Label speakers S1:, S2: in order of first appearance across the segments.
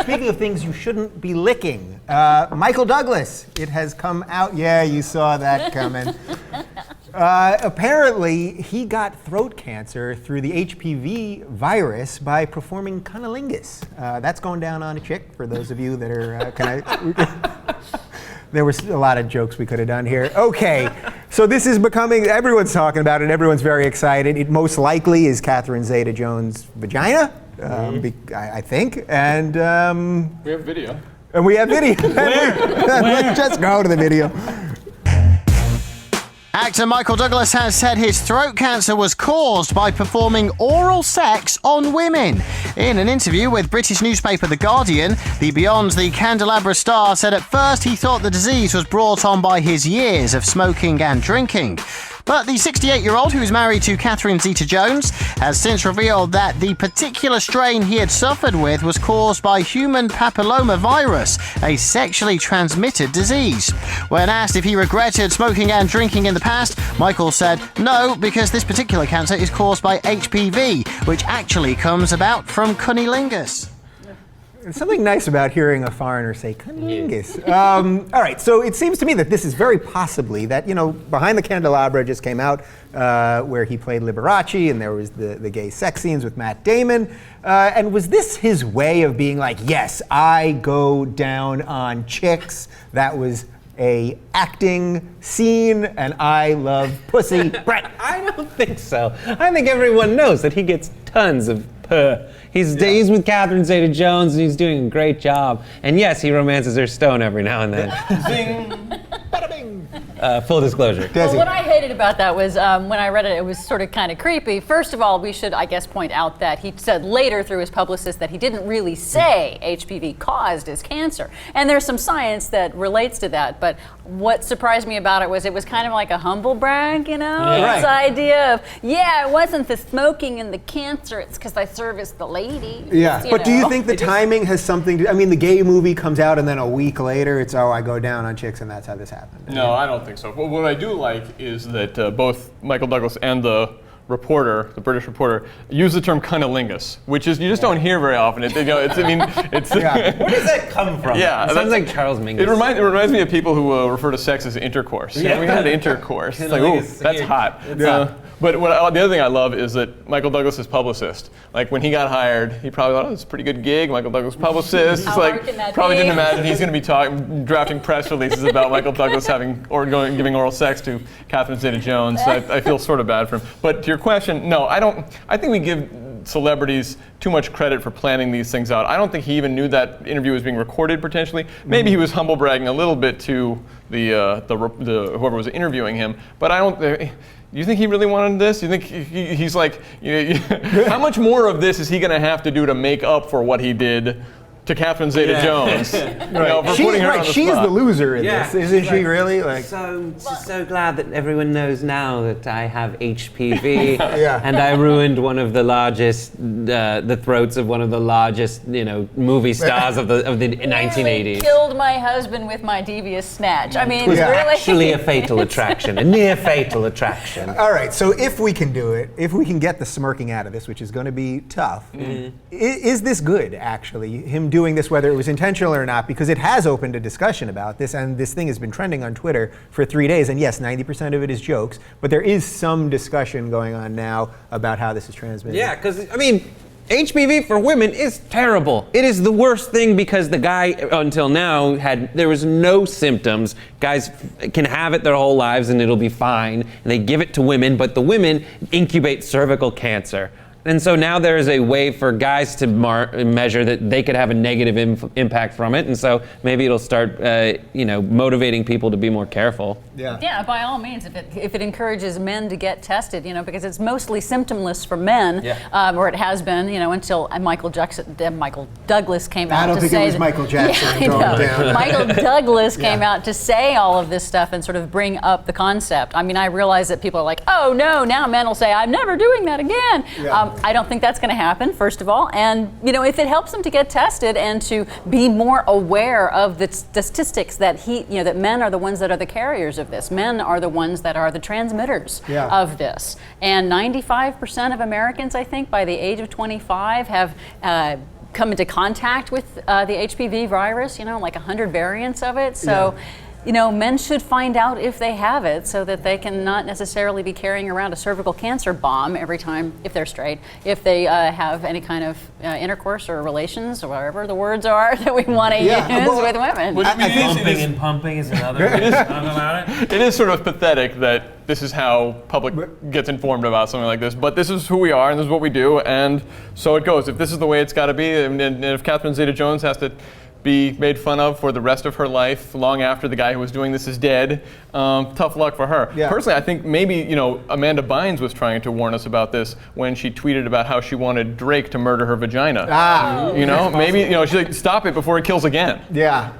S1: Speaking of things you shouldn't be licking, Michael Douglas, it has come out. Yeah, you saw that coming. Apparently, he got throat cancer through the HPV virus by performing cunnilingus. That's going down on a chick, for those of you that are, there was a lot of jokes we could have done here. Okay, so this is becoming, everyone's talking about it, everyone's very excited. It most likely is Catherine Zeta-Jones' vagina, I think, and...
S2: we have video.
S1: And we have video. Let's just go to the video.
S3: Actor Michael Douglas has said his throat cancer was caused by performing oral sex on women. In an interview with British newspaper The Guardian, the Beyond the Candelabra star said at first he thought the disease was brought on by his years of smoking and drinking. But the 68-year-old, who is married to Catherine Zeta-Jones, has since revealed that the particular strain he had suffered with was caused by human papillomavirus, a sexually transmitted disease. When asked if he regretted smoking and drinking in the past, Michael said no, because this particular cancer is caused by HPV, which actually comes about from cunnilingus.
S1: There's something nice about hearing a foreigner say cunnilingus. All right, so it seems to me that this is very possibly that, Behind the Candelabra just came out where he played Liberace, and there was the gay sex scenes with Matt Damon. And was this his way of being like, yes, I go down on chicks? That was a acting scene, and I love pussy. Brett?
S4: I don't think so. I think everyone knows that he gets tons of puh. He's with Catherine Zeta-Jones, and he's doing a great job. And yes, he romances her stone every now and then.
S1: Zing! Bada bing!
S4: Full disclosure.
S5: Well, what I hated about that was when I read it, it was sort of kind of creepy. First of all, we should, I guess, point out that he said later through his publicist that he didn't really say HPV caused his cancer. And there's some science that relates to that. But what surprised me about it was kind of like a humble brag,
S1: Yeah.
S5: This
S1: Right.
S5: idea of, it wasn't the smoking and the cancer, it's because I serviced the lady.
S1: Yeah, but do you think the timing has something to... I mean, the gay movie comes out and then a week later it's, I go down on chicks and that's how this happened.
S2: No, I don't think so. But what I do like is that both Michael Douglas and the British reporter, use the term cunnilingus, which is, you just don't hear very often. Where does
S4: that come from?
S2: Yeah,
S4: it sounds like Charles Mingus.
S2: It reminds me of people who refer to sex as intercourse. We had intercourse. It's like, ooh, that's hot. But the other thing I love is that Michael Douglas's publicist, like when he got hired, he probably thought, it's a pretty good gig. Michael Douglas publicist. It's like, probably didn't imagine he's going to be drafting press releases about Michael Douglas giving oral sex to Catherine Zeta-Jones. I feel sort of bad for him. But to your question, no, I don't. I think we give celebrities too much credit for planning these things out. I don't think he even knew that interview was being recorded potentially. Maybe he was humble bragging a little bit to the whoever was interviewing him. But I don't. You think he really wanted this? You think he's like, how much more of this is he going to have to do to make up for what he did to Catherine Zeta-Jones? For putting her on the
S1: She's
S2: spot.
S1: the loser in this, isn't she? Really?
S4: So glad that everyone knows now that I have HPV,
S1: Yeah.
S4: and I ruined one of the largest, the throats of one of the largest, movie stars of the 1980s.
S5: Killed my husband with my devious snatch. I mean,
S4: It was
S5: really.
S4: actually a fatal attraction, a near fatal attraction.
S1: All right, so if we can do it, if we can get the smirking out of this, which is going to be tough, is this good, actually? Him doing this, whether it was intentional or not, because it has opened a discussion about this, and this thing has been trending on Twitter for 3 days, and yes, 90% of it is jokes, but there is some discussion going on now about how this is transmitted.
S4: Yeah, because, HPV for women is terrible. It is the worst thing because the guy, until now, there was no symptoms. Guys can have it their whole lives and it'll be fine, and they give it to women, but the women incubate cervical cancer. And so now there is a way for guys to measure that they could have a negative impact from it, and so maybe it'll start, motivating people to be more careful.
S5: Yeah, by all means, if it encourages men to get tested, because it's mostly symptomless for men, or it has been, until Michael Douglas came out to say.
S1: I don't think it was Michael Jackson going down.
S5: Michael Douglas came out to say all of this stuff and sort of bring up the concept. I mean, I realize that people are like, oh no, now men will say, I'm never doing that again. I don't think that's going to happen, first of all. And, if it helps them to get tested and to be more aware of the statistics that that men are the ones that are the carriers of this. Men are the ones that are the transmitters of this. And 95% of Americans, I think, by the age of 25 have come into contact with the HPV virus, like 100 variants of it. So, men should find out if they have it so that they can not necessarily be carrying around a cervical cancer bomb every time, if they're straight, if they have any kind of intercourse or relations or whatever the words are that we want to use with women.
S6: Pumping and pumping is another way to talk about it.
S2: It is sort of pathetic that this is how public gets informed about something like this, but this is who we are and this is what we do, and so it goes. If this is the way it's got to be, and if Catherine Zeta-Jones has to be made fun of for the rest of her life, long after the guy who was doing this is dead, tough luck for her.
S1: Yeah.
S2: Personally, I think maybe Amanda Bynes was trying to warn us about this when she tweeted about how she wanted Drake to murder her vagina. Maybe she's like, stop it before it kills again.
S1: Yeah.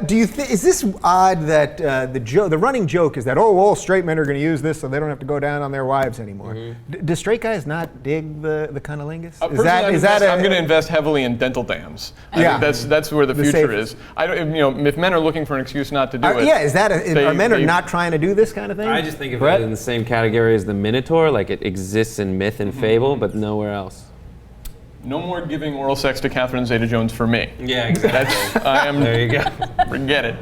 S1: Do you is this odd that the running joke is that all straight men are going to use this so they don't have to go down on their wives anymore? Do straight guys not dig the cunnilingus?
S2: I'm going to invest heavily in dental dams. I think that's where the future is. I don't, if men are looking for an excuse not to do it.
S1: Yeah, are men not trying to do this kind of thing?
S4: I just think of it in the same category as the Minotaur, like it exists in myth and fable, but nowhere else.
S2: No more giving oral sex to Catherine Zeta-Jones for me.
S4: Yeah, exactly.
S2: There
S4: you go.
S2: Forget it.